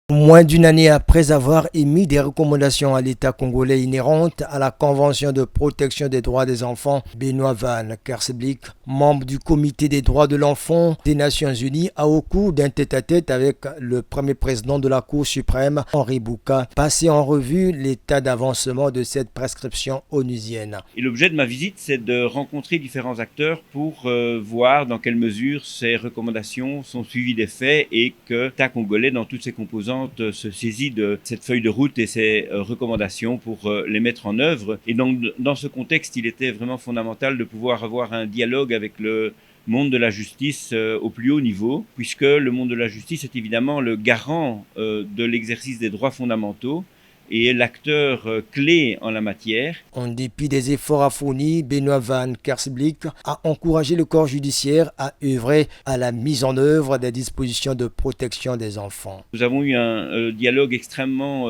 Moins d'une année après avoir émis des recommandations à l'État congolais inhérentes à la Convention de protection des droits des enfants, Benoît Van Kersblick, membre du Comité des droits de l'enfant des Nations Unies, a au cours d'un tête-à-tête avec le premier président de la Cour suprême, Henri Bouka, passé en revue l'état d'avancement de cette prescription onusienne. Et l'objet de ma visite, c'est de rencontrer différents acteurs pour voir dans quelle mesure ces recommandations sont suivies des faits et que l'État congolais, dans toutes ses composantes, se saisit de cette feuille de route et ces recommandations pour les mettre en œuvre. Et donc, dans ce contexte, il était vraiment fondamental de pouvoir avoir un dialogue avec le monde de la justice au plus haut niveau, puisque le monde de la justice est évidemment le garant de l'exercice des droits fondamentaux et est l'acteur clé en la matière. En dépit des efforts fournis, Benoît Van Kersblick a encouragé le corps judiciaire à œuvrer à la mise en œuvre des dispositions de protection des enfants. Nous avons eu un dialogue extrêmement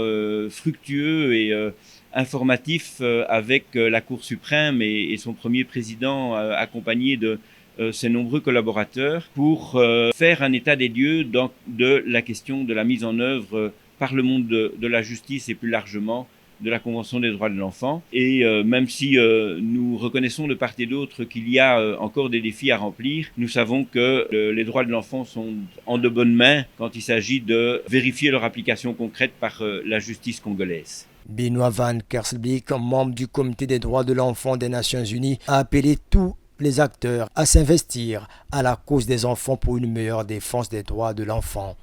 fructueux et informatif avec la Cour suprême et son premier président accompagné de ses nombreux collaborateurs pour faire un état des lieux de la question de la mise en œuvre par le monde de la justice et plus largement de la Convention des droits de l'enfant. Et même si nous reconnaissons de part et d'autre qu'il y a encore des défis à remplir, nous savons que les droits de l'enfant sont en de bonnes mains quand il s'agit de vérifier leur application concrète par la justice congolaise. Benoît Van Kersblick, membre du Comité des droits de l'enfant des Nations Unies, a appelé tous les acteurs à s'investir à la cause des enfants pour une meilleure défense des droits de l'enfant.